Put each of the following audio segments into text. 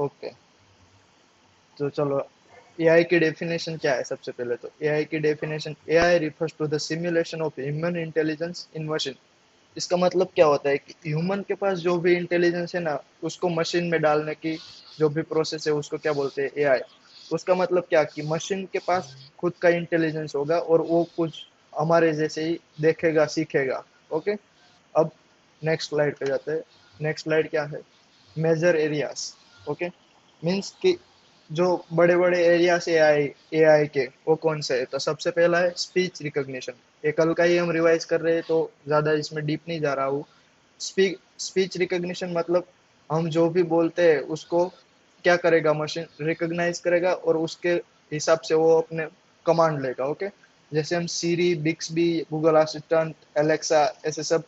Okay, तो चलो, AI की डेफिनेशन क्या है? सबसे पहले तो एआई की definition, AI refers to the simulation of human intelligence in machine. इसका मतलब क्या होता है कि ह्यूमन के पास जो भी इंटेलिजेंस है ना, उसको मशीन में डालने की जो भी प्रोसेस है उसको क्या बोलते हैं? एआई। उसका मतलब क्या कि मशीन के पास खुद का इंटेलिजेंस होगा और वो कुछ हमारे जैसे ही देखेगा, सीखेगा। ओके, अब नेक्स्ट स्लाइड पे जाते हैं। नेक्स्ट स्लाइड क्या है? Major areas. ओके, मीन्स कि जो बड़े बड़े एरियाज एआई एआई के, वो कौन से है? तो सबसे पहला है स्पीच रिकॉग्निशन। ये कल का ही हम रिवाइज कर रहे हैं तो ज्यादा इसमें डीप नहीं जा रहा हूँ। स्पीच रिकॉग्निशन मतलब हम जो भी बोलते हैं उसको क्या करेगा? मशीन रिकॉग्नाइज करेगा और उसके हिसाब से वो अपने कमांड लेगा। ओके, जैसे हम सीरी, बिक्सबी, गूगल असिस्टेंट, एलेक्सा, ऐसे सब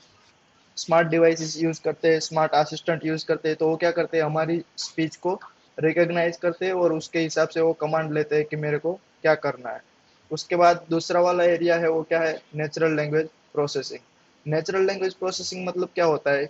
स्मार्ट डिवाइसेस यूज करते हैं, स्मार्ट असिस्टेंट यूज करते हैं, तो वो क्या करते हैं? हमारी स्पीच को रिकॉग्नाइज करते हैं और उसके हिसाब से वो कमांड लेते हैं कि मेरे को क्या करना है। उसके बाद दूसरा वाला एरिया है वो क्या है? Natural language processing. Natural language processing मतलब क्या होता है?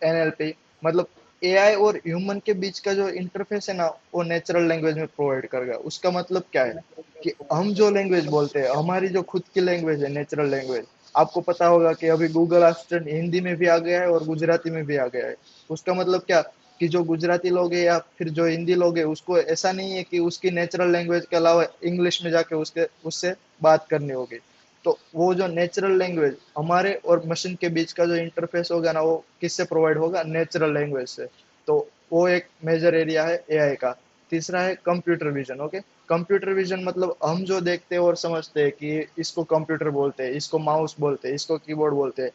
एनएलपी। मतलब एआई और ह्यूमन के बीच का जो इंटरफेस है ना, वो नेचुरल लैंग्वेज में प्रोवाइड करेगा। उसका मतलब क्या है कि हम जो लैंग्वेज बोलते हैं, हमारी जो खुद की लैंग्वेज है, नेचुरल लैंग्वेज। आपको पता होगा कि अभी गूगल असिस्टेंट हिंदी में भी आ गया है और गुजराती में भी आ गया है। उसका मतलब क्या कि जो गुजराती लोग हैं या फिर जो हिंदी लोग हैं, उसको ऐसा नहीं है कि उसकी नेचुरल लैंग्वेज के अलावा इंग्लिश में जाके उसके उससे बात करनी होगी। तो वो जो नेचुरल लैंग्वेज हमारे और मशीन के बीच का जो इंटरफेस होगा ना, वो किससे प्रोवाइड होगा? नेचुरल लैंग्वेज से। तो वो एक मेजर एरिया है एआई का। तीसरा है computer vision. Okay, computer vision मतलब हम जो देखते हैं और समझते हैं कि इसको कंप्यूटर बोलते हैं, इसको माउस बोलते हैं, इसको कीबोर्ड बोलते हैं,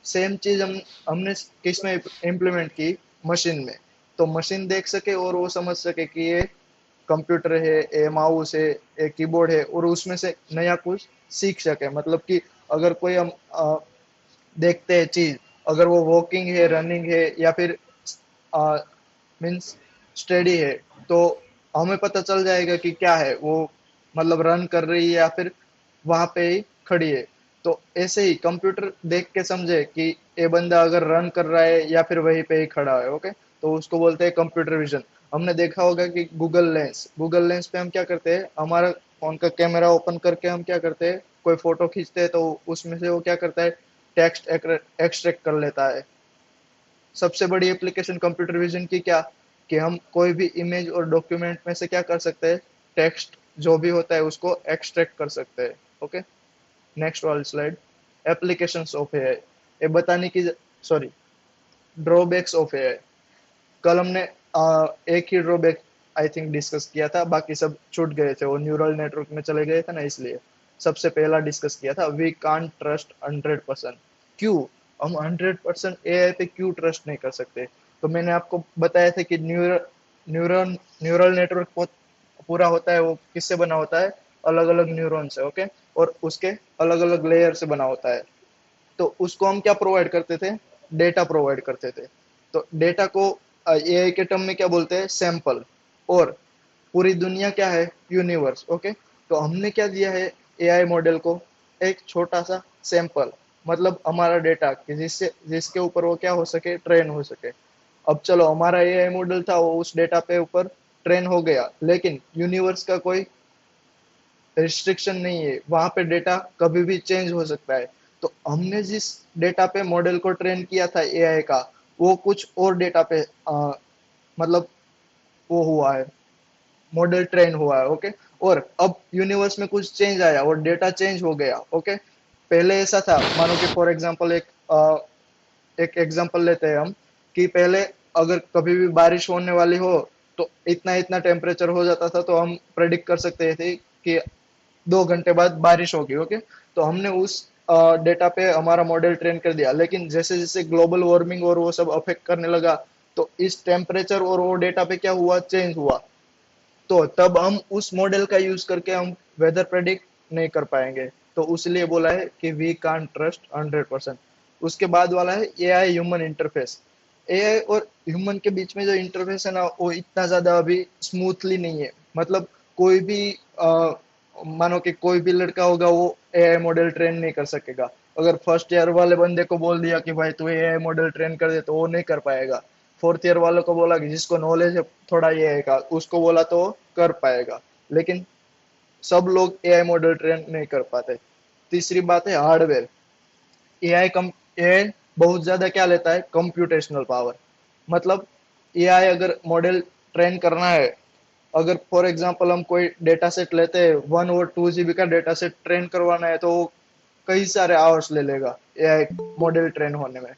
सेम चीज हमने किस में इम्प्लीमेंट की? मशीन में। तो मशीन देख सके और वो समझ सके कि ये कंप्यूटर है, ये माउस है, ये कीबोर्ड है, और उसमें से नया कुछ सीख सके। मतलब कि अगर कोई हम देखते हैं चीज, अगर वो वॉकिंग है, रनिंग है, या फिर मीन्स स्टडी है, तो हमें पता चल जाएगा कि क्या है वो। मतलब रन कर रही है या फिर वहां पे ही खड़ी है। तो ऐसे ही कंप्यूटर देख के समझे कि ये बंदा अगर रन कर रहा है या फिर वहीं पे ही खड़ा है। ओके, तो उसको बोलते हैं कंप्यूटर विजन। हमने देखा होगा कि गूगल लेंस पे हम क्या करते हैं? हमारा फोन का कैमरा ओपन करके हम क्या करते हैं? कोई फोटो खींचते हैं तो उसमें से वो क्या करता है? टेक्स्ट एक्सट्रैक्ट कर लेता है। सबसे बड़ी एप्लीकेशन कंप्यूटर विजन की क्या? कि हम कोई भी इमेज और डॉक्यूमेंट में से क्या कर सकते हैं? टेक्स्ट जो भी होता है उसको एक्सट्रैक्ट कर सकते हैं। ओके, नेक्स्ट वाली स्लाइड। एप्लीकेशंस ऑफ एआई, ये बताने की, सॉरी, ड्रॉबैक्स ऑफ एआई। कल हमने एक ही ड्रॉबैक आई थिंक डिस्कस किया था, बाकी सब छूट गए थे, वो न्यूरल नेटवर्क में चले गए थे ना, इसलिए। सबसे पहला डिस्कस किया था, वी कांट ट्रस्ट 100%। क्यों? हम 100% एआई पे क्यों ट्रस्ट नहीं कर सकते? तो मैंने आपको बताया था कि न्यूरल न्यूरल नेटवर्क पूरा होता है, वो किससे बना होता है? अलग अलग न्यूरॉन से। ओके, और उसके अलग अलग लेयर से बना होता है। तो उसको हम क्या प्रोवाइड करते थे? डेटा प्रोवाइड करते थे। तो डेटा को एआई के टर्म में क्या बोलते हैं? सैंपल। और पूरी दुनिया क्या है? यूनिवर्स। ओके, तो हमने क्या दिया है एआई मॉडल को? एक छोटा सा सैंपल, मतलब हमारा डेटा, कि जिसके ऊपर वो क्या हो सके? ट्रेन हो सके। अब चलो, हमारा एआई मॉडल था, वो उस डेटा पे ऊपर ट्रेन हो गया, लेकिन यूनिवर्स का कोई रिस्ट्रिक्शन नहीं है, वहां पे डेटा कभी भी चेंज हो सकता है। तो हमने जिस डेटा पे मॉडल को ट्रेन किया था एआई का, वो कुछ और डेटा पे मतलब वो हुआ है, मॉडल ट्रेन हुआ है। ओके, और अब यूनिवर्स में कुछ चेंज आया और डेटा चेंज हो गया। ओके, पहले ऐसा था, मानो कि फॉर एग्जांपल एक एग्जांपल लेते हैं हम, कि पहले अगर कभी भी बारिश होने वाली हो, तो इतना इतना टेम्परेचर हो जाता था, तो हम प्रेडिक्ट कर सकते थे कि 2 घंटे बाद बारिश होगी। ओके, तो हमने उस डेटा पे हमारा मॉडल ट्रेन कर दिया, लेकिन जैसे जैसे ग्लोबल वार्मिंग और वो सब अफेक्ट करने लगा, तो इस टेम्परेचर और वो डेटा पे क्या हुआ? चेंज हुआ। तो तब हम उस मॉडल का यूज करके हम वेदर प्रेडिक्ट नहीं कर पाएंगे। तो इसलिए बोला है कि वी कान ट्रस्ट 100%। उसके बाद वाला है एआई ह्यूमन इंटरफेस। एआई और ह्यूमन के बीच में जो इंटरफेस है ना, वो इतना ज्यादा अभी स्मूथली नहीं है। मतलब कोई भी मानो कि कोई भी लड़का होगा, वो एआई मॉडल ट्रेन नहीं कर सकेगा। अगर फर्स्ट ईयर वाले बंदे को बोल दिया कि भाई तू एआई मॉडल ट्रेन कर दे, तो वो नहीं कर पाएगा। फोर्थ ईयर वालों को बोला कि जिसको नॉलेज है थोड़ा ये है का उसको बोला तो वो कर पाएगा, लेकिन सब लोग एआई मॉडल ट्रेन नहीं कर पाते। तीसरी बात है हार्डवेयर। एआई कम एआई बहुत ज्यादा क्या लेता है, कंप्यूटेशनल पावर। मतलब एआई अगर मॉडल ट्रेन करना है, अगर फॉर एग्जांपल हम कोई डेटा सेट लेते हैं 1 और 2 GB का डेटा सेट ट्रेन करवाना है, तो वो कई सारे आवर्स ले लेगा एआई मॉडल ट्रेन होने में।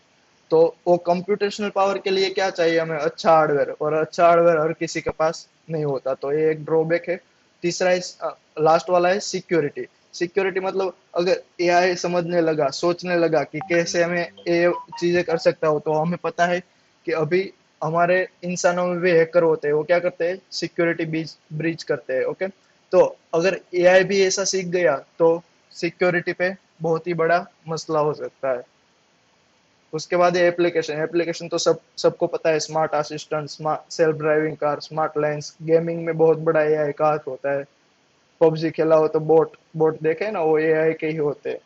तो वो कंप्यूटेशनल पावर के लिए क्या चाहिए हमें, अच्छा हार्डवेयर, और अच्छा हार्डवेयर हर किसी के पास नहीं होता, तो ये एक ड्रॉबैक है। तीसरा इस लास्ट वाला है सिक्योरिटी। सिक्योरिटी मतलब अगर एआई समझने लगा, सोचने लगा कि कैसे हमें ये चीजें कर सकता हो, तो हमें पता है कि अभी हमारे इंसानों में भी हैकर होते हैं, वो क्या करते हैं, सिक्योरिटी ब्रीच करते हैं। ओके, तो अगर एआई भी ऐसा सीख गया तो सिक्योरिटी पे बहुत ही बड़ा मसला हो सकता है। उसके बाद ये एप्लीकेशन। एप्लीकेशन तो सबको पता है, smart assistant, smart self driving car, smart lens. Gaming में बहुत बड़ा एआई का हाथ होता है। पबजी खेला हो तो बोट बोट देखे ना, वो एआई के ही होते हैं।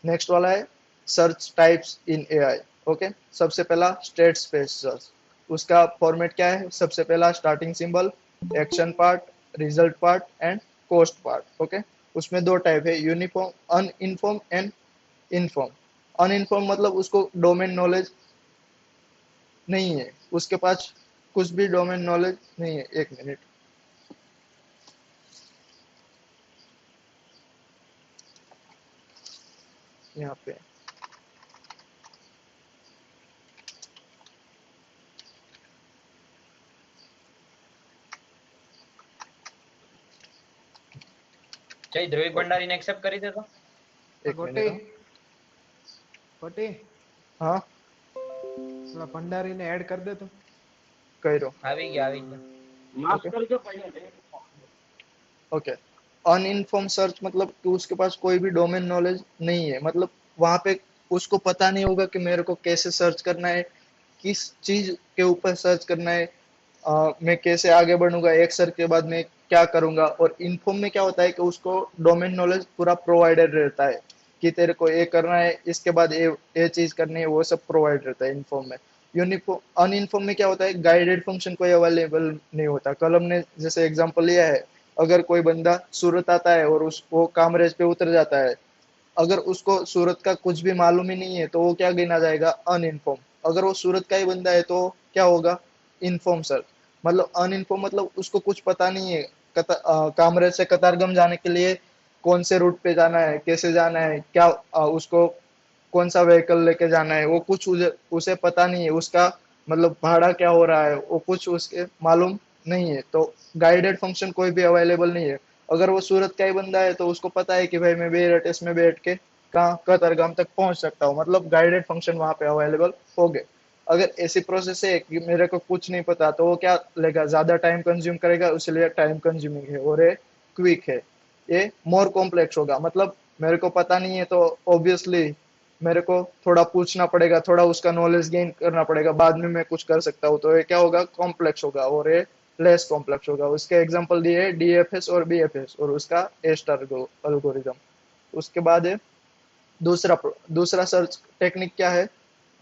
नेक्स्ट वाला है search types in AI. Okay, सबसे पहला स्टेट स्पेस सर्च। उसका फॉर्मेट क्या है, सबसे पहला starting symbol, action part, result part and cost part. Okay, उसमें दो टाइप है, uniform uninform and inform. Uninform मतलब उसको डोमेन नॉलेज नहीं है, उसके पास कुछ भी डोमेन नॉलेज नहीं है। एक मिनट, यहाँ पे જય દ્રવિડ ભંડારીને એક્સેપ્ટ કરી દેતો. एक गोटी मिनट। हाँ गोटी हाँ, थोड़ा भंडारी ने ऐड कर दे तो। करो। આવી ગયા આવી ગયા. ओके ओके, अनइनफॉर्म सर्च मतलब कि उसके पास कोई भी डोमेन नॉलेज नहीं है, मतलब वहां पे उसको पता नहीं होगा कि मेरे को कैसे सर्च करना है, किस चीज के ऊपर सर्च करना है, मैं कैसे आगे बढ़ूंगा, एक सर्च के बाद मैं क्या करूंगा। और इन्फॉर्म में क्या होता है कि उसको डोमेन नॉलेज पूरा प्रोवाइडेड रहता है कि तेरे को ये करना है, इसके बाद ये चीज करनी है, वो सब प्रोवाइड रहता है इन्फॉर्म में। यूनिफॉर्म अनइन्फॉर्म में क्या होता है, गाइडेड फंक्शन कोई अवेलेबल नहीं होता। कल हमने जैसे एग्जांपल लिया है, अगर कोई बंदा सूरत आता है और उस वो कामरेज पे उतर जाता है, अगर उसको सूरत का कुछ भी मालूम ही नहीं है, तो वो क्या गिना जाएगा, अनइनफॉर्म। अगर वो सूरत का ही बंदा है तो क्या होगा, इन्फॉर्म सर। मतलब अनइनफॉर्म मतलब उसको कुछ पता नहीं है, कामरेज से कतारगम जाने के लिए कौन से रूट पे जाना है, कैसे जाना है, क्या उसको कौन सा व्हीकल लेके जाना है, वो कुछ उसे पता नहीं है। उसका मतलब भाड़ा क्या हो रहा है, वो कुछ उसके मालूम नहीं है। तो गाइडेड फंक्शन कोई भी अवेलेबल नहीं है। अगर वो सूरत का ही बंदा है तो उसको पता है कि भाई मैं बेरटेस में बैठ के कहाँ कतरगाम तक पहुंच सकता हूँ, मतलब गाइडेड फंक्शन वहां पे अवेलेबल हो गए। अगर ऐसी प्रोसेस है कि मेरे को कुछ नहीं पता, तो वो क्या लेगा, ज्यादा टाइम कंज्यूम करेगा, इसलिए टाइम कंज्यूमिंग है। और ये क्विक है, ये मोर कॉम्प्लेक्स होगा। मतलब मेरे को पता नहीं है तो ऑब्वियसली मेरे को थोड़ा पूछना पड़ेगा, थोड़ा उसका नॉलेज गेन करना पड़ेगा, बाद में मैं कुछ कर सकता हूँ। तो ये क्या होगा, कॉम्प्लेक्स होगा, और ये लेस कॉम्प्लेक्स होगा। उसके एग्जांपल दिए डीएफएस और बीएफएस और उसका ए स्टार एल्गोरिदम। उसके बाद है दूसरा दूसरा सर्च टेक्निक क्या है,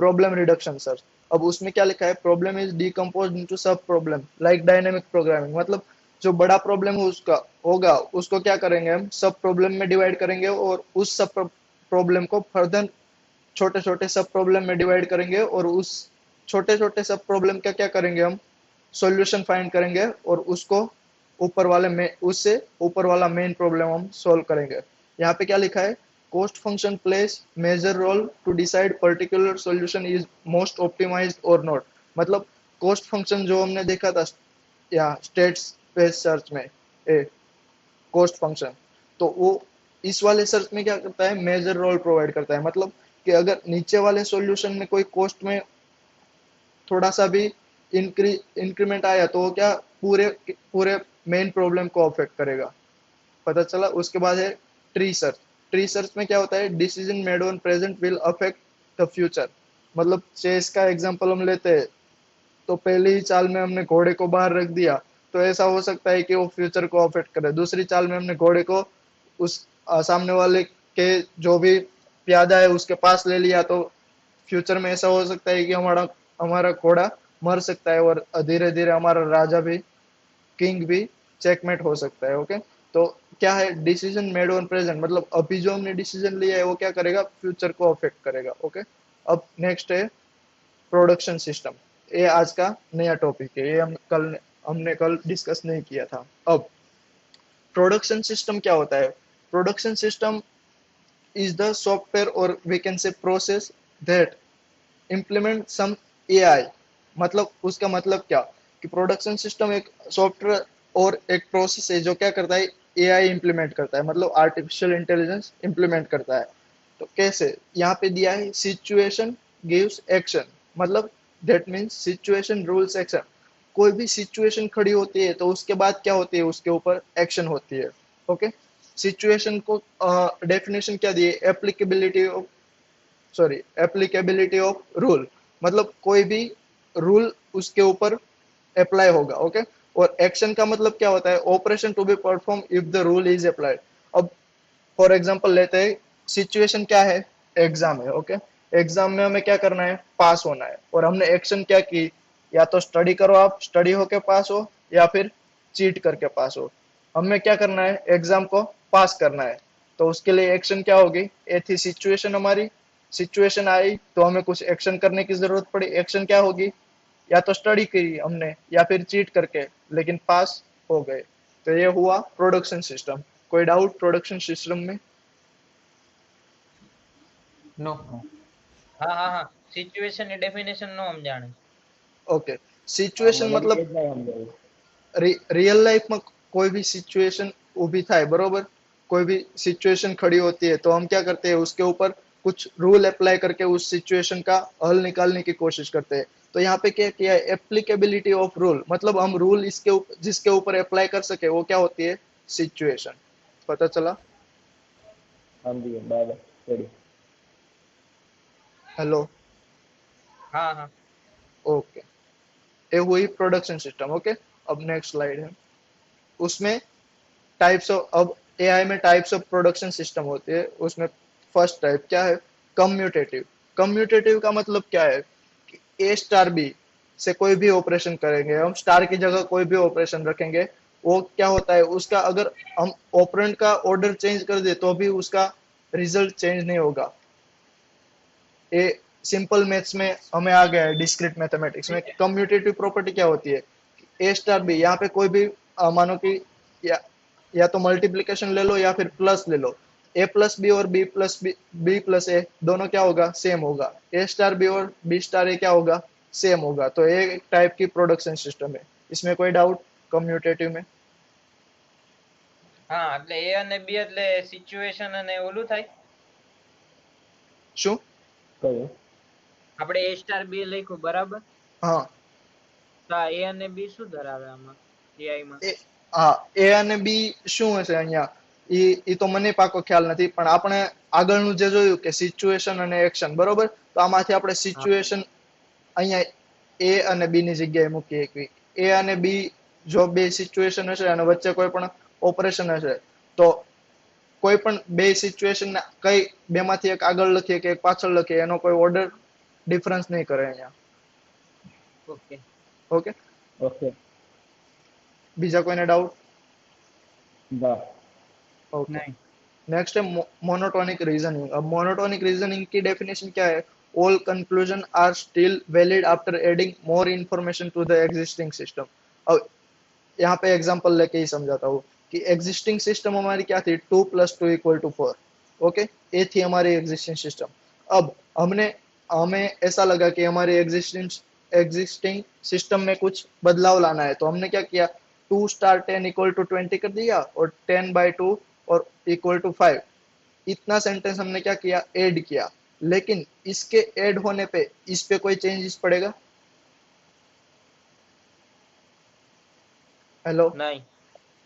प्रॉब्लम रिडक्शन सर्च। अब उसमें क्या लिखा है, प्रॉब्लम इज डिकम्पोज इनटू सब प्रॉब्लम लाइक डायनेमिक प्रोग्रामिंग। मतलब जो बड़ा प्रॉब्लम है उसका होगा, उसको क्या करेंगे, हम सब प्रॉब्लम में डिवाइड करेंगे, और उस सब प्रॉब्लम को फर्दर छोटे छोटे सब प्रॉब्लम में डिवाइड करेंगे, और उस छोटे छोटे सब प्रॉब्लम का क्या करेंगे, हम सॉल्यूशन फाइंड करेंगे, और उसको ऊपर वाले में उससे ऊपर वाला मेन प्रॉब्लम हम सॉल्व करेंगे। यहाँ पे क्या लिखा है, cost function plays major role to decide particular solution is most optimized और नॉट। मतलब कोस्ट फंक्शन जो हमने देखा था या स्टेट स्पेस सर्च में, ए कोस्ट फंक्शन, तो वो इस वाले सर्च में क्या करता है, मेजर रोल प्रोवाइड करता है। मतलब कि अगर नीचे वाले सॉल्यूशन में कोई कोस्ट में थोड़ा सा भी इंक्रीमेंट आया, तो वो क्या पूरे पूरे मेन प्रॉब्लम को अफेक्ट करेगा। पता चला। उसके बाद है ट्री सर्च। ट्री सर्च में क्या होता है, decision made on present will affect the future. मतलब चेस का एग्जांपल हम लेते हैं, तो पहली ही चाल में हमने घोड़े को बाहर रख दिया, तो ऐसा हो सकता है कि वो फ्यूचर को अफेक्ट करे। दूसरी चाल में हमने घोड़े को उस सामने वाले के जो भी प्यादा है उसके पास ले लिया, तो फ्यूचर में ऐसा हो सकता है कि हमारा हमारा घोड़ा मर सकता है और धीरे धीरे हमारा राजा भी, किंग भी चेकमेट हो सकता है। ओके, तो क्या है, डिसीजन मेड ऑन प्रेजेंट, मतलब अभी जो हमने डिसीजन लिया है वो क्या करेगा, फ्यूचर को अफेक्ट करेगा। ओके, अब नेक्स्ट है प्रोडक्शन सिस्टम। ये आज का नया टॉपिक है, ये हमने कल डिस्कस नहीं किया था। अब प्रोडक्शन सिस्टम क्या होता है? Production system is the software or we can say process that implement some AI। मतलब उसका मतलब क्या, कि प्रोडक्शन सिस्टम एक सॉफ्टवेयर और एक प्रोसेस है जो क्या करता है, एआई इंप्लीमेंट करता है, मतलब आर्टिफिशियल इंटेलिजेंस इंप्लीमेंट करता है। तो कैसे, यहाँ पे दिया है सिचुएशन गिव्स एक्शन, मतलब that means situation rules action. कोई भी सिचुएशन खड़ी होती है तो उसके बाद क्या होती है, उसके ऊपर एक्शन होती है। ओके, सिचुएशन को डेफिनेशन क्या दी है, applicability of, sorry, applicability of rule, मतलब कोई भी रूल उसके ऊपर अप्लाई होगा। ओके, और एक्शन का मतलब क्या होता है, operation to be perform if the rule is applied. अब फॉर एग्जांपल लेते हैं, सिचुएशन क्या है, एग्जाम है। ओके, एग्जाम में हमें क्या करना है, पास होना है, और हमने एक्शन क्या की, या तो स्टडी करो, आप स्टडी होके पास हो, या फिर चीट करके पास हो। हमें क्या करना है, एग्जाम को पास करना है, तो उसके लिए एक्शन क्या होगी, ये थी सिचुएशन हमारी। सिचुएशन आई तो हमें कुछ एक्शन करने की जरूरत पड़ी, एक्शन क्या होगी, या तो स्टडी करी हमने या फिर चीट करके, लेकिन पास हो गए। तो ये हुआ प्रोडक्शन सिस्टम। कोई डाउट प्रोडक्शन सिस्टम में? नो। हाँ हाँ हाँ, सिचुएशन ની ડેફિનેશન નો સમજાણે। ओके, सिचुएशन મને બી मतलब એ જ નહીં સમજાયું. रियल लाइफ में कोई भी सिचुएशन ऊभी થાય बरोबर, कोई भी सिचुएशन खड़ी होती है तो हम क्या करते हैं, उसके ऊपर कुछ रूल अप्लाई करके उस सिचुएशन का हल निकालने की कोशिश करते हैं। तो यहाँ पे क्या किया है, एप्लीकेबिलिटी ऑफ रूल, मतलब हम रूल इसके जिसके ऊपर अप्लाई कर सके वो क्या होती है, सिचुएशन। पता चला? સમજી ગયો. બરાબર. રેડી. हेलो, हाँ हाँ ओके, ये हुई प्रोडक्शन सिस्टम। ओके, अब नेक्स्ट स्लाइड है, उसमें टाइप्स ऑफ, अब एआई में टाइप्स ऑफ प्रोडक्शन सिस्टम होते हैं। उसमें फर्स्ट टाइप क्या है, कम्यूटेटिव। कम्यूटेटिव का मतलब क्या है, कि ए स्टार बी से कोई भी ऑपरेशन करेंगे, हम स्टार की जगह कोई भी ऑपरेशन रखेंगे, वो क्या होता है, उसका अगर हम ऑपरेंड का ऑर्डर चेंज कर दे तो भी उसका रिजल्ट चेंज नहीं होगा। ये सिंपल मैथ्स में हमें आ गया है, डिस्क्रीट मैथमेटिक्स में कम्यूटेटिव प्रॉपर्टी क्या होती है, ए स्टार बी, यहाँ पे कोई भी मानो कि या तो मल्टीप्लीकेशन ले लो या फिर प्लस ले लो, ए प्लस बी और बी प्लस ए दोनों क्या होगा, सेम होगा। ए स्टार बी और बी स्टार ए क्या होगा, सेम होगा। तो ये एक टाइप की प्रोडक्शन सिस्टम है। इसमें कोई डाउट कम्यूटेटिव में? હા, એટલે એ અને બી એટલે સિચ્યુએશન અને ઓલું થાય। શું? કયું? આપણે એ સ્ટાર બી લખ્યું બરાબર, હા, તો આ એ અને બી શું ધરાવે આમાં એઆઈ માં? એ હા, એ અને બી શું હશે અહીંયા, ઈ તો મને પાકો ખ્યાલ નથી, પણ આપણે આગળનું જે જોયું કે સિચ્યુએશન અને એક્શન, બરોબર, તો આમાંથી આપણે હા સિચ્યુએશન અહીંયા એ અને બી ની જગ્યાએ મૂકીએ કે એ અને બી જો બે સિચ્યુએશન હશે અને વચ્ચે કોઈ પણ ઓપરેશન હશે, તો કોઈ પણ બે સિચ્યુએશન કઈ બે માંથી એક આગળ લખીએ કે એક પાછળ લખીએ, એનો કોઈ ઓર્ડર ડિફરન્સ નહીં કરે અહીંયા। Okay okay, okay. બીજા કોઈને डाउट? ના. ओके, नहीं। नेक्स्ट है मोनोटोनिक रीजनिंग। अब मोनोटोनिक रीजनिंग की डेफिनेशन क्या है, all conclusion are still valid after adding more information to the existing system. अब यहाँ पे एग्जांपल लेके ही समझाता हूँ कि एग्जिस्टिंग सिस्टम हमारी क्या थी, 2 + 2 = 4। ओके, ये थी हमारी एग्जिस्टिंग सिस्टम। अब हमने हमें ऐसा लगा कि हमारी एग्जिस्टिंग सिस्टम में कुछ बदलाव लाना है, तो हमने क्या किया, 2 * 10 = 20 कर दिया, और 10/2 और =5, इतना सेंटेंस हमने क्या किया, ऐड किया। लेकिन इसके ऐड होने पे इस पे कोई चेंजेस पड़ेगा? हेलो, नहीं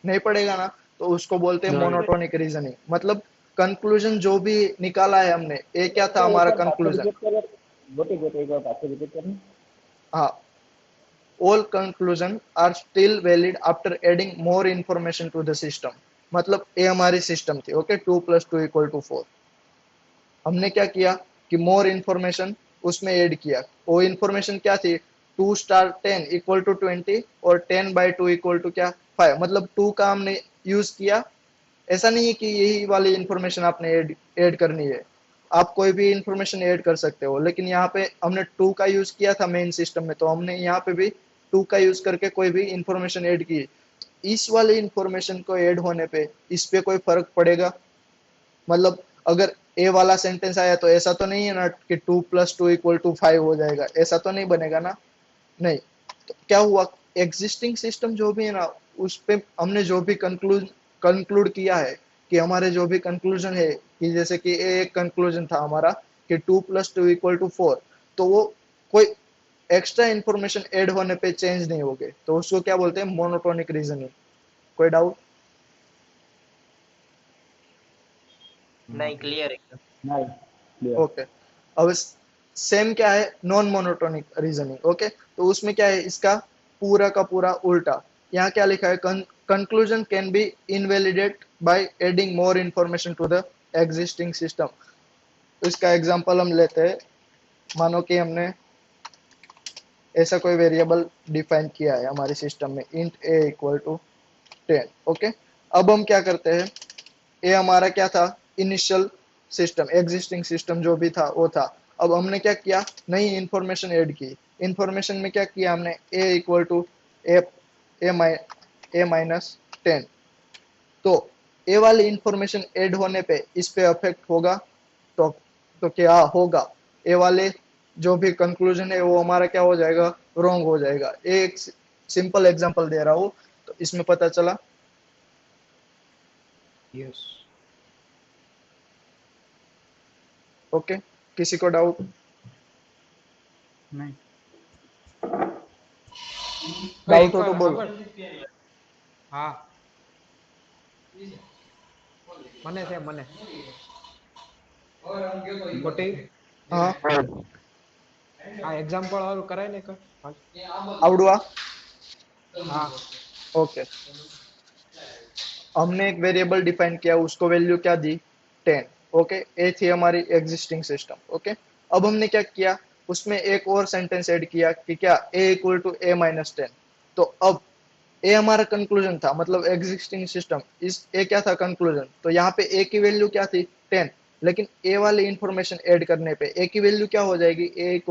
नहीं पड़ेगा ना, तो उसको बोलते हैं नहीं। Monotonic reasoning. मतलब कंक्लूजन जो भी निकाला है हमने, ये क्या था हमारा એકવાર પાછું कंक्लूजन। રિપીટ કરો. ગોટી ગોટી એકવાર પાછું રિપીટ કરો. हाँ, all conclusion are still valid after adding more information to the system। मतलब ये हमारी सिस्टम थी। ओके, 2 + 2 = 4। हमने क्या किया कि मोर इंफॉर्मेशन उसमें ऐड किया, वो इंफॉर्मेशन क्या थी, 2 * 10 = 20 और 10/2 = क्या 5, मतलब 2 का हमने यूज किया। ऐसा नहीं है कि यही वाली इंफॉर्मेशन आपने ऐड करनी है, आप कोई भी इंफॉर्मेशन ऐड कर सकते हो, लेकिन यहाँ पे हमने 2 का यूज किया था मेन सिस्टम में, तो हमने यहाँ पे भी 2 का यूज करके कोई भी इंफॉर्मेशन ऐड की। इस वाली इंफॉर्मेशन को ऐड होने पे इस पे कोई फर्क पड़ेगा? मतलब अगर ए वाला सेंटेंस आया तो ऐसा तो नहीं है ना कि 2 + 2 = 5 हो जाएगा, ऐसा तो नहीं बनेगा ना, नहीं। तो क्या हुआ, एग्जिस्टिंग सिस्टम जो भी है ना, उस पे हमने जो भी कंक्लूड किया है, कि हमारे जो भी कंक्लूजन है, कि जैसे कि एक कंक्लूजन था हमारा कि 2 + 2 = 4, तो वो कोई एक्स्ट्रा इंफॉर्मेशन ऐड होने पे चेंज नहीं होगे, तो उसको क्या बोलते हैं, मोनोटोनिक रीजनिंग। कोई डाउट? नहीं, क्लियर एकदम। Nice clear. ओके। अब सेम क्या है, नॉन मोनोटोनिक रीजनिंग। ओके, तो उसमें क्या है, इसका पूरा का पूरा उल्टा। यहाँ क्या लिखा है, conclusion can be invalidate by adding more information to the existing system. तो इसका एग्जांपल हम लेते हैं, मानो कि हमने ऐसा कोई वेरिएबल डिफाइन किया है हमारे सिस्टम में, इंट a = 10। ओके, अब हम क्या करते हैं, ये हमारा क्या था, इनिशियल सिस्टम, एग्जिस्टिंग सिस्टम जो भी था वो था। अब हमने क्या किया, नई इंफॉर्मेशन ऐड की। इंफॉर्मेशन में क्या किया हमने, a = a-10। तो ए वाली इंफॉर्मेशन ऐड होने पे इस पे अफेक्ट होगा? तो क्या होगा, ए वाले जो भी कंक्लूजन है वो हमारा क्या हो जाएगा, रॉन्ग हो जाएगा। एक सिंपल एग्जांपल दे रहा हूँ, तो इसमें पता चला। यस। ओके, किसी को डाउट? नहीं। डाउट हो तो बोलो। हाँ મને છે મને મોટી हाँ, આ એક્ઝામ્પલ વાળું કરાય ને કર आवड़ुआ। हाँ ओके, हमने एक वेरिएबल डिफाइन किया, उसको वैल्यू क्या दी, 10। ओके, ए थी हमारी एग्जिस्टिंग सिस्टम। ओके, अब हमने क्या किया, उसमें एक और सेंटेंस ऐड किया कि क्या a = a-10। तो अब ए हमारा कंक्लूजन था, मतलब एग्जिस्टिंग सिस्टम, इस ए क्या था, कंक्लूजन। तो यहाँ पे ए की वैल्यू क्या थी, 10, लेकिन ए वाली इंफॉर्मेशन ऐड करने पे ए की वैल्यू क्या हो जाएगी, a =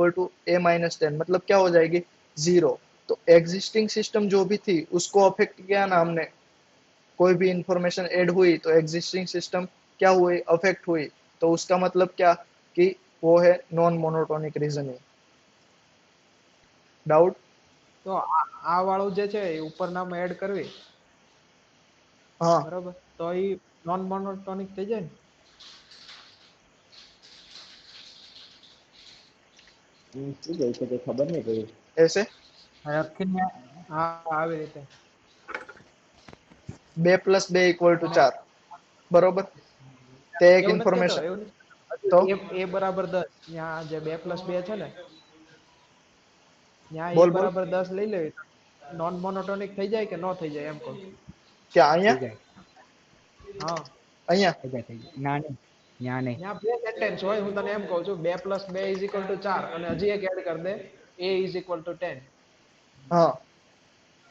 a-10, मतलब क्या हो जाएगी, 0। तो एग्जिस्टिंग सिस्टम जो भी थी उसको अफेक्ट किया ना हमने, कोई भी इंफॉर्मेशन ऐड हुई तो एग्जिस्टिंग सिस्टम क्या हुई, अफेक्ट हुई। तो उसका मतलब क्या, कि वो है नॉन मोनोटोनिक रीजनिंग। डाउट? તો આ વાળું જે છે એ ઉપર નામ એડ કરવી हाँ, બરોબર તો એ નોન મોનોટોનિક થઈ જાય ને શું કહે છે તે ખબર નહીં પડી. ऐसे અખિલ હા આવી રીતે 2 + 2 = 4, બરોબર? તે એક એવું નથી કેતો ઇન્ફોર્મેશન, એવું તો નથી એ બરાબર 10 ત્યાં જે 2 + 2 છે ને ત્યાં એ બોલ બોલ, બરાબર 10 લઈ લેવી નોન મોનોટોનિક થઈ જાય કે ન થઈ જાય એમ કહું क्या થઈ અહીંયા, જાય હા અહીંયા? થઈ જાય ના નહીં ત્યાં નહીં ત્યાં બે સેન્ટેન્સ હોય હું તને એમ કહું છું 2 + 2 = 4 અને હજી એક એડ કરી દે a = 10 હા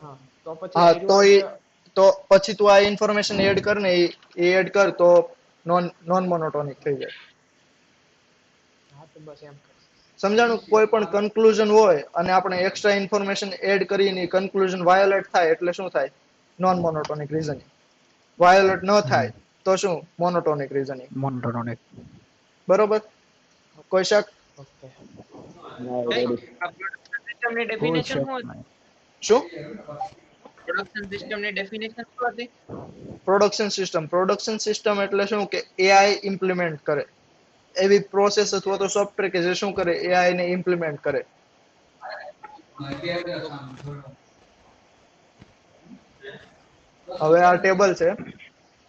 હા તો પછી હા, આર્યું તો જે તો પછી તું આ ઇન્ફોર્મેશન એડ કર ને, એ એડ કર તો નોન નોન મોનોટોનિક થઈ જાય। હા તો બસ એમ કર સમજાણું? કોઈ પણ કન્ક્લુઝન હોય અને આપણે એક્સ્ટ્રા ઇન્ફોર્મેશન એડ કરીને કન્ક્લુઝન વાયોલેટ થાય એટલે શું થાય, નોન મોનોટોનિક રીઝનિંગ। વાયોલેટ ન થાય તો શું, મોનોટોનિક રીઝનિંગ। મોનોટોનિક બરોબર? કોઈ શક? ઓકે ના રેડી. પ્રોડક્શન સિસ્ટમની કોઈ ડેફિનેશન શક શું નહીં શું? પ્રોડક્શન સિસ્ટમની ડેફિનેશન શું હતી? પ્રોડક્શન સિસ્ટમ એટલે શું, કે એઆઈ ઇમ્પ્લિમેન્ટ કરે એવી પ્રોસેસ અથવા તો સોફ્ટવેર કે જે શું કરે, એઆઈ ને ઇમ્પ્લિમેન્ટ કરે। હવે આ ટેબल છે,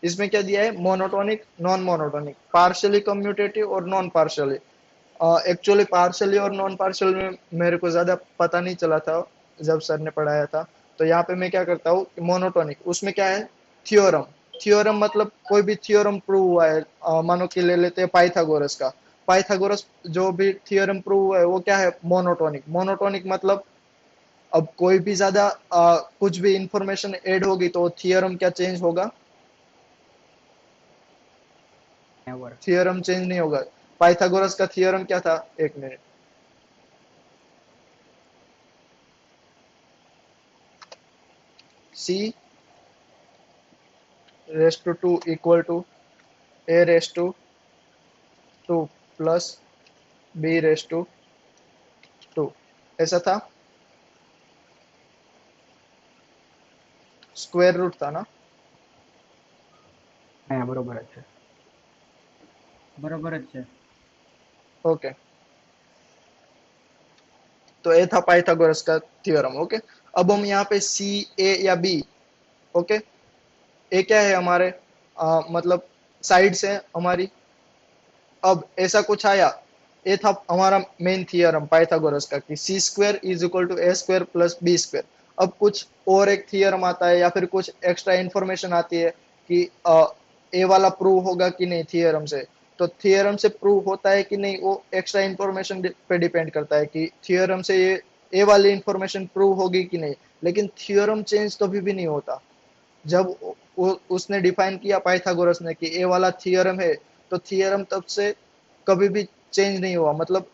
इसमें क्या दिया है, monotonic, non monotonic, partially commutative और नॉन पार्शियली। एक्चुअली पार्शियली और नॉन पार्शियल में मेरे को ज्यादा पता नहीं चला था जब सर ने पढ़ाया था। तो यहाँ पे मैं क्या करता हूँ, मोनोटोनिक उसमें क्या है, थियोरम। थियोरम मतलब कोई भी थियोरम प्रूव हुआ है, मानो कि ले लेते हैं पाइथागोरस का। पाइथागोरस जो भी थियोरम प्रूव हुआ है वो क्या है, मोनोटोनिक। मोनोटोनिक मतलब अब कोई भी ज्यादा कुछ भी इंफॉर्मेशन ऐड होगी तो थियोरम क्या चेंज होगा, नेवर। थियोरम चेंज नहीं होगा। पाइथागोरस का थियोरम क्या था, एक minute, C raise to 2 equal to A raise to 2 plus B raise to 2, ऐसा था, स्क्वायर रूट था ना। હા બરોબર જ છે. બરોબર જ છે. ओके, तो ये था पाइथागोरस का थ्योरम। ओके, अब हम यहाँ पे सी, ए या बी, ओके, ए क्या है हमारे, मतलब साइड्स है हमारी। अब ऐसा कुछ आया, ये था हमारा मेन थियरम पाइथागोरस का कि c square is equal to A square plus B square. अब कुछ और एक थियरम आता है या फिर कुछ एक्स्ट्रा इंफॉर्मेशन आती है कि ए वाला प्रूव होगा कि नहीं थियरम से। तो थियरम से प्रूव होता है कि नहीं वो एक्स्ट्रा इंफॉर्मेशन पे डिपेंड करता है कि थियरम से ये ए वाली इंफॉर्मेशन प्रूव होगी कि नहीं। लेकिन थियरम चेंज कभी भी नहीं होता। जब उसने डिफाइन किया पाइथागोरस ने कि ए वाला थियरम है, तो थियरम तब से कभी भी चेंज नहीं हुआ। मतलब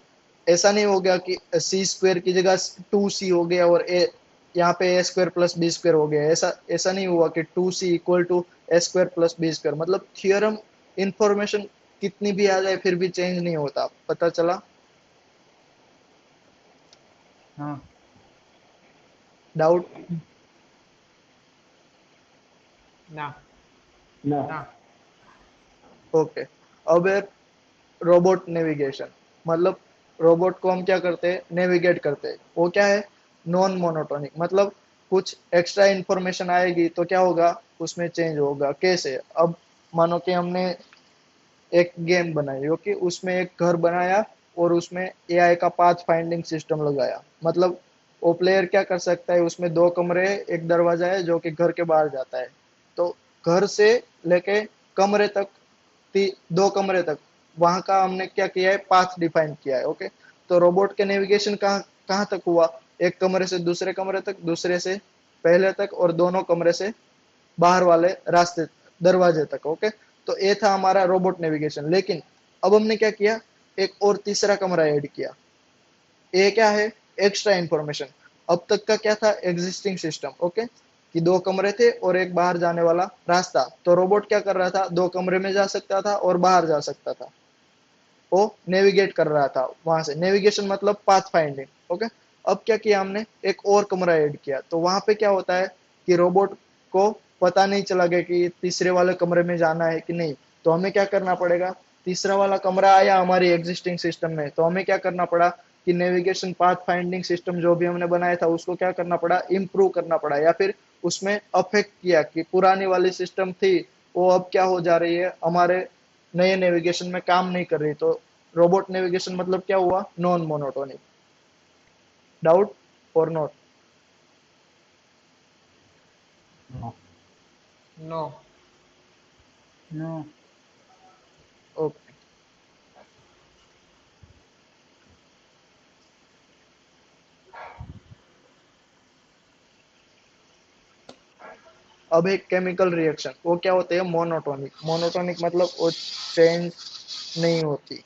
ऐसा नहीं हो गया कि सी स्क्वायर की जगह 2c हो गया और ए यहाँ पे A square plus B square हो गया। ऐसा ऐसा नहीं हुआ कि 2c equal to A square plus B square. मतलब थियरम इंफॉर्मेशन कितनी भी आ जाए फिर भी चेंज नहीं होता। पता चला? હા. डाउट? ના ના ના ओके, अब है रोबोट नेविगेशन। मतलब रोबोट को हम क्या करते हैं, नेविगेट करते हैं। वो क्या है, नॉन मोनोटोनिक। मतलब कुछ एक्स्ट्रा इंफॉर्मेशन आएगी तो क्या होगा, उसमें चेंज होगा। कैसे, अब मानो कि हमने एक गेम बनाई, ओके, उसमें एक घर बनाया और उसमें एआई का पाथ फाइंडिंग सिस्टम लगाया। मतलब वो प्लेयर क्या कर सकता है, उसमें दो कमरे हैं, एक दरवाजा है जो कि घर के बाहर जाता है। तो घर से लेके कमरे तक, दो कमरे तक, वहां का हमने क्या किया है, पाथ डिफाइन किया है। ओके, तो रोबोट के नेविगेशन कहाँ कहाँ तक हुआ, एक कमरे से दूसरे कमरे तक, दूसरे से पहले तक, और दोनों कमरे से बाहर वाले रास्ते, दरवाजे तक। ओके, तो ये था हमारा रोबोट नेविगेशन। लेकिन अब हमने क्या किया, एक और तीसरा कमरा ऐड किया। ये क्या है, एक्स्ट्रा इंफॉर्मेशन। अब तक का क्या था, एग्जिस्टिंग सिस्टम। ओके, कि दो कमरे थे और एक बाहर जाने वाला रास्ता। तो रोबोट क्या कर रहा था, दो कमरे में जा सकता था और बाहर जा सकता था। वो नेविगेट कर रहा था वहां से। नेविगेशन मतलब पाथ फाइंडिंग। ओके, अब क्या किया हमने, एक और कमरा ऐड किया। तो वहां पे क्या होता है कि रोबोट को पता नहीं चला गया कि तीसरे वाले कमरे में जाना है कि नहीं। तो हमें क्या करना पड़ेगा, तीसरा वाला कमरा आया हमारी एग्जिस्टिंग सिस्टम में, तो हमें क्या करना पड़ा कि नेविगेशन पाथ फाइंडिंग सिस्टम जो भी हमने बनाया था उसको क्या करना पड़ा, इम्प्रूव करना पड़ा, या फिर उसमें अफेक्ट किया कि पुरानी वाली सिस्टम थी वो अब क्या हो जा रही है, हमारे नए नेविगेशन में काम नहीं कर रही। तो रोबोट नेविगेशन मतलब क्या हुआ, non monotonic. Doubt or not? No. No no. Okay, अब एक केमिकल रिएक्शन, वो क्या होते हैं, मोनोटोनिक। मोनोटोनिक मतलब वो चेंज नहीं होती।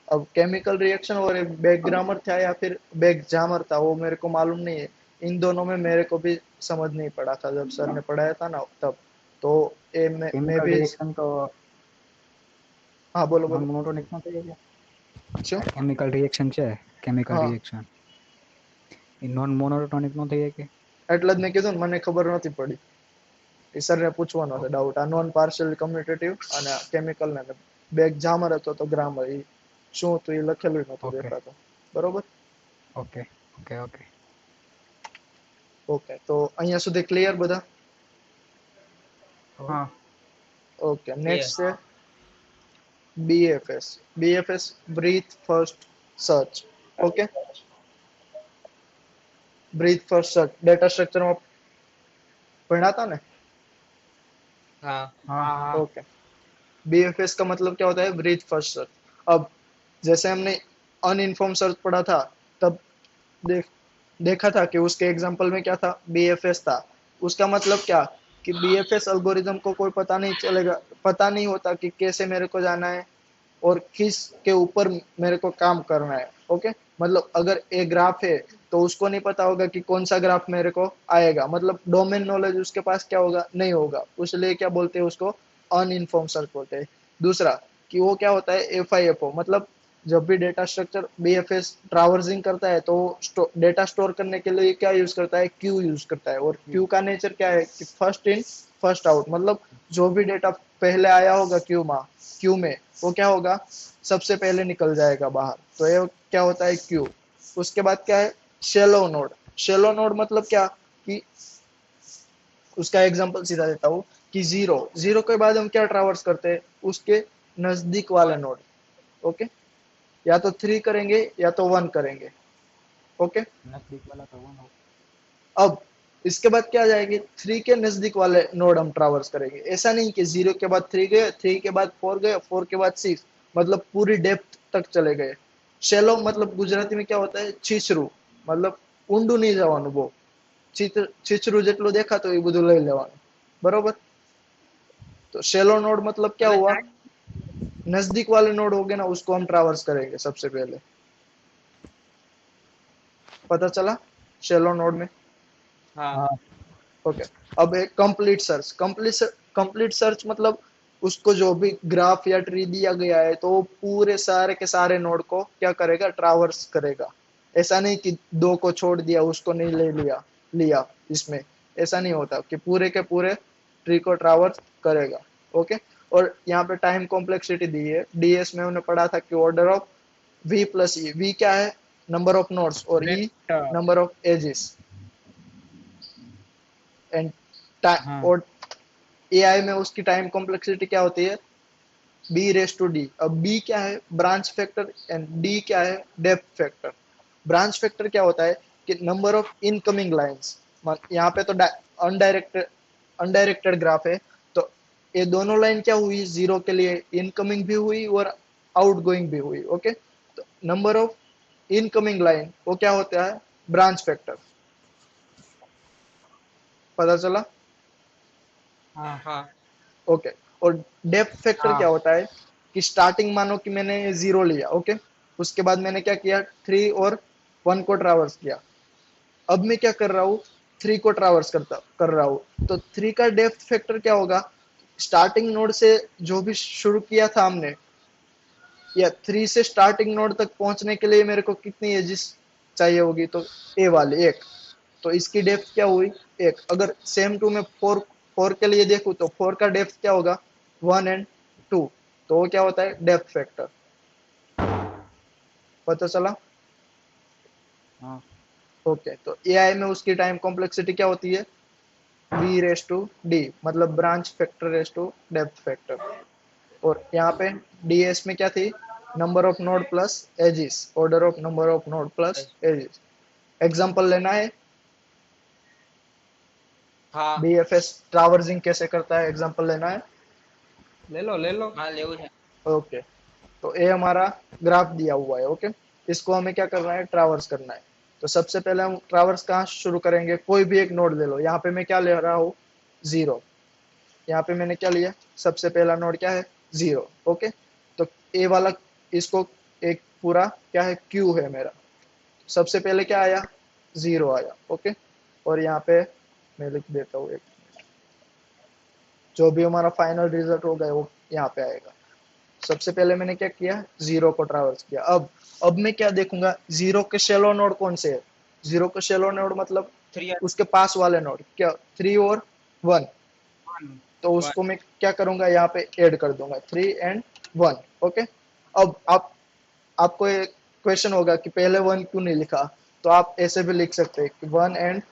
अब केमिकल रिएक्शन और एक बैक ग्रामर था या फिर बैक जामर था, वो मेरे को मालूम नहीं है। इन दोनों में मेरे को भी समझ नहीं पड़ा था जब सर ने पढ़ाया था ना तब। तो ये मैं કેમિકલ भी, રિએક્શન તો हाँ बोलो નોન बोलो। મોનોટોનિક નો થઈ શકે. શું? આ કેમિકલ રિએક્શન છે, કેમિકલ હા, રિએક્શન એ નોન મોનોટોનિક નો થઈ શકે. એટલે જ મેં કીધું ને, મને ખબર નથી પડી. એ સરને પૂછવાનો છે ડાઉટ, આ નોન પાર્શિયલ કમ્યુટેટિવ અને કેમિકલ ને બેક જામર હતો તો ગ્રામર, એ શું હતું એ લખેલું નતું ઓકે દેખાતું. બરોબર? Okay okay okay. ઓકે, તો અહીંયા સુધી ક્લિયર બધા? હા. Okay, clear. નેક્સ્ટ છે BFS. BFS, breadth first search. Okay, breadth first search data structure में पढ़ा था ना? હા. હા હા ओके, बीएफएस का मतलब क्या होता है, ब्रीथ फर्स्ट सर्च। अब जैसे हमने अनइन्फॉर्म सर्च पढ़ा था, तब देख देखा था कि उसके एग्जाम्पल में क्या था, बीएफएस था। उसका मतलब क्या, कि बीएफएस एल्गोरिदम को कोई पता नहीं चलेगा, पता नहीं होता कि कैसे मेरे को जाना है और किस के ऊपर मेरे को काम करना है। ओके, मतलब अगर एक ग्राफ है तो उसको नहीं पता होगा कि कौन सा ग्राफ मेरे को आएगा, मतलब डोमेन नॉलेज उसके पास क्या होगा, नहीं होगा, इसलिए क्या बोलते हैं उसको, अनइन्फॉर्म सर्च बोलते हैं। दूसरा, कि वो क्या होता है, एफआईएफओ, मतलब जब भी डेटा स्ट्रक्चर बीएफएस ट्रावर्सिंग करता है तो डेटा स्टोर करने के लिए क्या यूज करता है, क्यू यूज करता है। और क्यू का नेचर क्या है, कि फर्स्ट इन फर्स्ट आउट, मतलब जो भी डेटा पहले आया होगा क्यू में वो क्या होगा, सबसे पहले निकल जाएगा बाहर। तो ये क्या होता है, क्यू। उसके बाद क्या है, शेलो नोड। शेलो नोड मतलब क्या, कि उसका एग्जांपल सीधा देता हूँ, कि जीरो जीरो के बाद हम क्या ट्रावर्स करते हैं, उसके नजदीक वाले नोड। ओके, या तो 3 करेंगे या तो 1 करेंगे। ओके, नजदीक वाला तो वन हो। अब इसके बाद क्या आ जाएगी, 3 के नजदीक वाले नोड हम ट्रावर्स करेंगे। ऐसा नहीं कि 0 के बाद 3 गए, 3 के बाद 4 गए, 4 के बाद 6, मतलब पूरी डेप्थ तक चले गए। शेलो मतलब गुजराती में क्या होता है, छीछरू, मतलब ઊંડું नहीं જવાનું બહુ, છીછરું જેટલું દેખા તો એ બધું લઈ લેવાનું, બરોબર। तो शेलो नोड मतलब क्या એટલે हुआ, time- नजदीक वाले नोड हो गए ना, उसको हम ट्रावर्स करेंगे सबसे पहले। पता चला शेलो नोड में। હા हाँ। ओके, अब एक कंप्लीट सर्च। कंप्लीट सर्च मतलब उसको जो भी ग्राफ या ट्री दिया गया है तो वो पूरे सारे के सारे नोड को क्या करेगा, ट्रावर्स करेगा। ऐसा नहीं कि 2 को छोड़ दिया, उसको नहीं ले लिया लिया इसमें, ऐसा नहीं होता, कि पूरे के पूरे ट्री को ट्रावर्स करेगा। ओके, और यहाँ पे टाइम कॉम्प्लेक्सिटी दी है, डीएस में हमने पढ़ा था कि order of V plus E. V क्या है, नंबर ऑफ नोड्स, और E Vector. Number of edges. And हाँ। और एआई में उसकी टाइम कॉम्प्लेक्सिटी क्या होती है, बी रेस टू डी। अब बी क्या है, ब्रांच फैक्टर, एंड डी क्या है, डेप्थ फैक्टर। ब्रांच फैक्टर क्या होता है, कि नंबर ऑफ इनकमिंग लाइंस। यहाँ पे तो अनडायरेक्टेड अनडायरेक्टेड ग्राफ है, तो ये दोनों लाइन क्या हुई, जीरो के लिए इनकमिंग भी हुई और आउटगोइंग भी हुई। ओके, तो नंबर ऑफ इनकमिंग लाइन वो क्या होता है, ब्रांच फैक्टर। पता चला। हाँ। હા ओके, और डेप्थ फैक्टर हाँ। क्या होता है, कि स्टार्टिंग मानो कि मैंने जीरो लिया। ओके, उसके बाद मैंने क्या किया, 3 और 1 को ट्रावर्स किया। अब मैं क्या कर रहा हूँ, 3 को ट्रावर्स कर रहा हूँ, तो 3 का डेप्थ फैक्टर क्या होगा, स्टार्टिंग नोड से जो भी शुरू किया था हमने, या 3 से स्टार्टिंग नोड तक पहुंचने के लिए मेरे को कितनी एजिस चाहिए होगी, तो ए वाली एक, तो इसकी डेप्थ क्या हुई, एक। अगर सेम टू में 4 के लिए देखूं तो 4 का डेप्थ क्या होगा, 1 एंड 2, तो वो क्या होता है, डेप्थ फैक्टर। पता चला। हाँ। ओके, तो एआई में उसकी टाइम कॉम्प्लेक्सिटी क्या होती है, बी रेस टू डी, मतलब branch factor raise to depth factor. और यहाँ पे डीएस में क्या थी, number of node plus edges, order of number of node plus edges. Example लेना है, હા बीएफएस ट्रावर्सिंग कैसे करता है, एग्जांपल लेना है। ले लो હા લેવું છે ओके, तो ये हमारा ग्राफ दिया हुआ है। ओके, इसको हमें क्या करना है, ट्रावर्स करना है। तो सबसे पहले हम ट्रावर्स कहाँ शुरू करेंगे, कोई भी एक नोड ले लो। यहाँ पे मैं क्या ले रहा हूँ, जीरो। यहाँ पे मैंने क्या लिया, सबसे पहला नोड क्या है, जीरो। ओके, तो ए वाला, इसको एक पूरा क्या है, क्यू है मेरा। सबसे पहले क्या आया, जीरो आया। ओके, और यहाँ पे मैं लिख देता हूँ एक, जो भी हमारा फाइनल रिजल्ट होगा वो यहाँ पे आएगा। सबसे पहले मैंने क्या किया, जीरो को ट्रावर्स किया। अब मैं क्या देखूंगा, जीरो के शेलो नोड कौन से है, जीरो के शेलो नोड मतलब 3 उसके पास वाले नोड क्या, 3 और 1। 1 तो उसको मैं क्या करूंगा, यहाँ पे ऐड कर दूंगा 3 एंड 1। ओके, अब आपको एक क्वेश्चन होगा कि पहले 1 क्यों नहीं लिखा, तो आप ऐसे भी लिख सकते हैं कि 1 एंड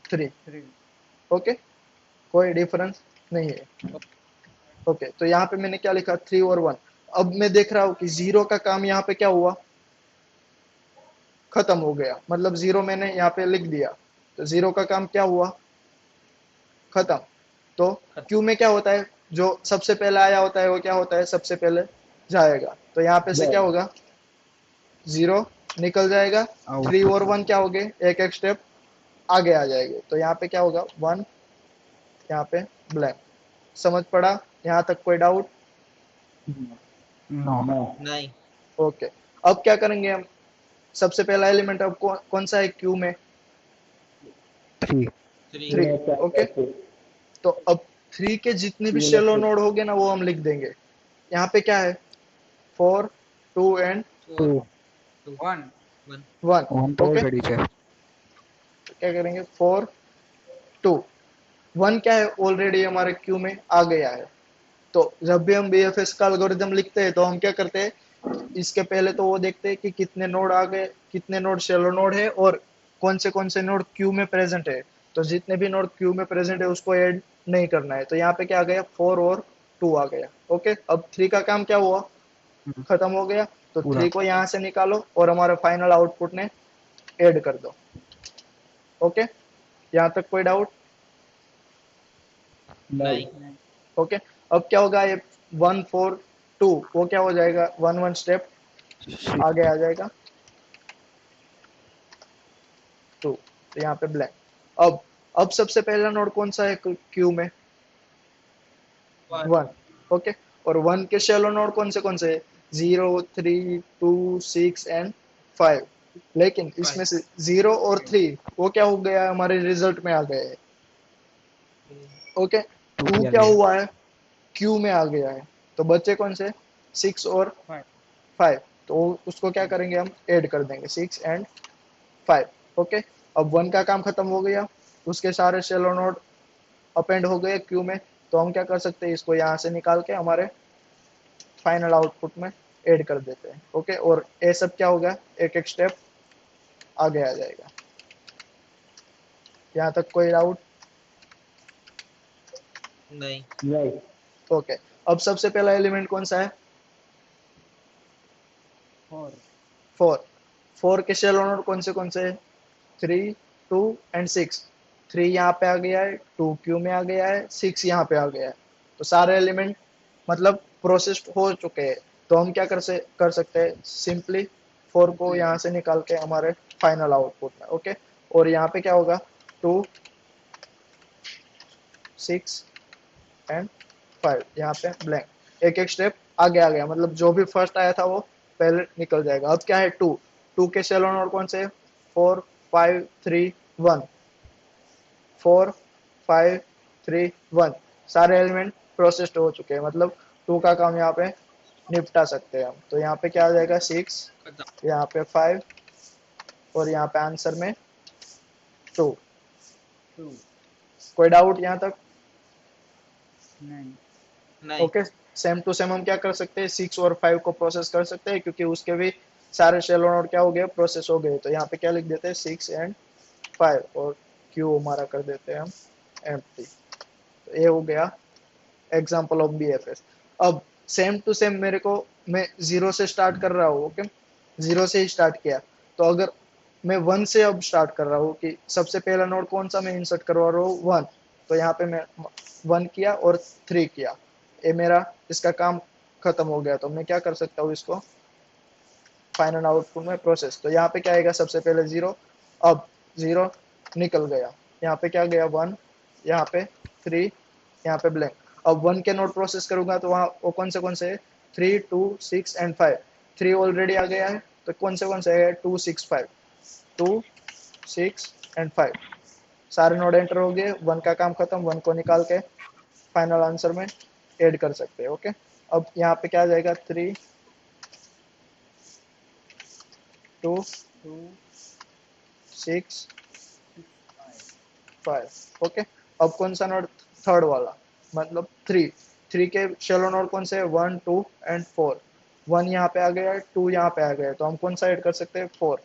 3। 3। ओके, कोई डिफरेंस नहीं है। ओके, तो यहाँ पे मैंने क्या लिखा, 3 और 1। अब मैं देख रहा हूँ कि जीरो का काम यहाँ पे क्या हुआ, खत्म हो गया, मतलब जीरो मैंने यहाँ पे लिख दिया, तो जीरो का काम क्या हुआ, खत्म। तो क्यू में क्या होता है, जो सबसे पहले आया होता है वो क्या होता है, सबसे पहले जाएगा, तो यहाँ पे से क्या होगा, 0 निकल जाएगा, आउट। 3 और 1 क्या हो गए, एक एक स्टेप आगे आ जाएंगे, तो यहाँ पे क्या होगा 1, यहाँ पे ब्लैंक। समझ पड़ा यहाँ तक, कोई डाउट? नो। नो। नहीं। ओके, अब क्या करेंगे हम, सबसे पहला एलिमेंट अब कौन सा है क्यू में, 3। 3। 3। ओके, तो अब 3 के जितने भी शेलो नोड होंगे ना वो हम लिख देंगे। यहाँ पे क्या है, 4, 2 एंड 4 2 1 1। 1। 1 तो ओके, ऑलरेडी है। तो क्या करेंगे, 4, 2, 1 क्या है, ऑलरेडी हमारे क्यू में आ गया है। तो जब भी हम बीएफएस का एल्गोरिथम लिखते हैं तो हम क्या करते हैं, इसके पहले तो वो देखते हैं कि कितने नोड आ गए, कितने नोड शेलो नोड है और कौन से नोड क्यू में प्रेजेंट है। तो जितने भी नोड क्यू में प्रेजेंट है उसको ऐड नहीं करना है, तो यहाँ पे क्या आ गया, 4 और 2 आ गया। ओके, अब 3 का काम क्या हुआ, खत्म हो गया, तो पूरा 3 को यहाँ से निकालो और हमारे फाइनल आउटपुट में ऐड कर दो। ओके, यहाँ तक कोई डाउट? नहीं। ओके, अब क्या होगा, ये 1 4 2 वो क्या हो जाएगा, 1 1 स्टेप आगे आ जाएगा, 2, तो यहाँ पे ब्लैंक। अब सबसे पहला नोड कौन सा है क्यू में, 1। ओके, और 1 के शेलो नोड कौन से है, 0 3 2 6 एंड 5। लेकिन इसमें से 0 और 3 वो क्या हो गया है, हमारे रिजल्ट में आ गए हैं। ओके, 2 2 भी आ क्या गया। हुआ है, क्यू में आ गया है, तो बच्चे कौन से, 6 और 5। तो उसको क्या करेंगे, हम ऐड कर देंगे 6 एंड 5। ओके, अब 1 का काम खत्म हो गया, उसके सारे शेलो नोड अपेंड हो गए क्यू में, तो हम क्या कर सकते हैं, इसको यहाँ से निकाल के हमारे फाइनल आउटपुट में ऐड कर देते हैं। ओके, और ये सब क्या होगा, एक एक स्टेप आगे आ जाएगा। यहाँ तक कोई डाउट? नहीं। नहीं। ओके, अब सबसे पहला एलिमेंट कौन सा है, 4। 4 के शेल नोड कौन से है, 3 2 एंड 6। 3 यहाँ पे आ गया है, 2 क्यू में आ गया है, 6 यहाँ पे आ गया है, तो सारे एलिमेंट मतलब प्रोसेस हो चुके हैं। तो हम क्या कर सकते हैं, सिंपली 4 को यहाँ से निकाल के हमारे फाइनल आउटपुट में। ओके, और यहाँ पे क्या होगा, 2 6 एंड 5, यहाँ पे ब्लैंक, एक एक स्टेप आगे आ गया, मतलब जो भी फर्स्ट आया था वो पहले निकल जाएगा। अब क्या है, 2 के सेल नोड कौन से, 4 5 3 1, 4 5 3 1, सारे एलिमेंट प्रोसेस्ड हो चुके हैं, मतलब 2 का काम यहाँ पे निपटा सकते हैं हम। तो यहाँ पे क्या आ जाएगा, 6, खत्म। यहाँ पे 5 और यहाँ पे आंसर में 2। कोई डाउट यहाँ तक? नहीं। ओके, सेम टू सेम हम क्या कर सकते हैं, 6 और 5 को प्रोसेस कर सकते हैं, क्योंकि उसके भी सारे शेलो नोड क्या हो गए, प्रोसेस हो गए। तो यहाँ पे क्या लिख देते हैं, 6 एंड 5, और क्यू हमारा कर देते हैं हम एम्प्टी। तो ये हो गया एग्जांपल ऑफ बीएफएस। अब सेम टू सेम मेरे को, मैं 0 से स्टार्ट कर रहा हूँ। ओके, 0 से ही स्टार्ट किया, तो अगर मैं 1 से अब स्टार्ट कर रहा हूँ कि सबसे पहला नोड कौन सा मैं इंसर्ट करवा रहा हूँ, 1, तो यहाँ पे मैं 1 किया और 3 किया, ये मेरा इसका काम खत्म हो गया। तो मैं क्या कर सकता हूँ, इसको फाइनल आउटपुट में प्रोसेस। तो यहाँ पे क्या आएगा, सबसे पहले 0, अब 0 निकल गया, यहाँ पे क्या गया, 1, यहाँ पे 3, यहाँ पे ब्लैंक। अब 1 के नोड प्रोसेस करूंगा तो वहाँ वो कौन से है, 3 2 6 एंड 5। 3 ऑलरेडी आ गया है, तो कौन से है, 2 6 5, 2 6 एंड 5, सारे नोड एंटर हो गए, 1 का काम खत्म, 1 को निकाल के फाइनल आंसर में ऐड कर सकते हैं। ओके, अब यहाँ पे क्या आ जाएगा, 3 2 6 5। ओके, अब कौन सा नोड, थर्ड वाला, मतलब 3। 3 के शेलो नोड कौन से है, 1 2 एंड 4। 1 यहाँ पे आ गया है, 2 यहाँ पे आ गया है, तो हम कौन सा ऐड कर सकते हैं, 4।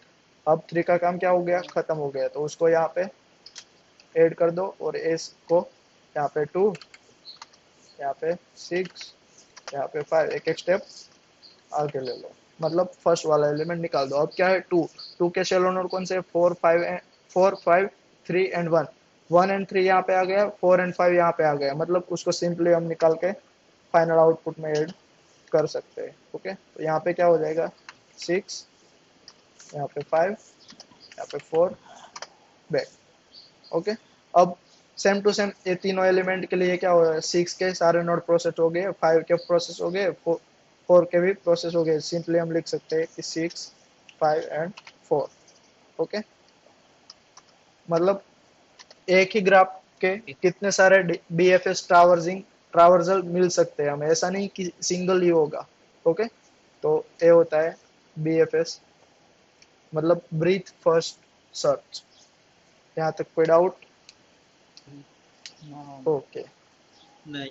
अब 3 का काम क्या हो गया, खत्म हो गया, तो उसको यहाँ पे ऐड कर दो, और एस को यहाँ पे 2, यहाँ पे 6, यहाँ पे 5, एक एक स्टेप आगे ले लो, मतलब फर्स्ट वाला एलिमेंट निकाल दो। अब क्या है, 2 के शेलो नोड कौन से, 4 5 3 एंड 1। 1 एंड 3 यहाँ पे आ गया, 4 एंड 5 यहाँ पे आ गया, मतलब उसको सिंपली हम निकाल के फाइनल आउटपुट में ऐड कर सकते हैं। ओके, तो यहाँ पे क्या हो जाएगा 6, यहाँ पे 5, यहाँ पे 4 बैक। ओके, अब सेम टू सेम ये तीनों एलिमेंट के लिए क्या हो रहा है, 6 के सारे नोड प्रोसेस हो गए, 5 के प्रोसेस हो गए, 4 के भी प्रोसेस हो गए। सिंपली हम लिख सकते हैं कि 6, 5 एंड 4। ओके, मतलब एक ही ग्राफ के कितने सारे बीएफएस ट्रावर्सल मिल सकते हैं हमें, ऐसा नहीं कि सिंगल ही होगा। ओके, तो ये होता है बीएफएस, मतलब ब्रीथ फर्स्ट सर्च। यहाँ तक कोई डाउट? हाँ, ओके। नहीं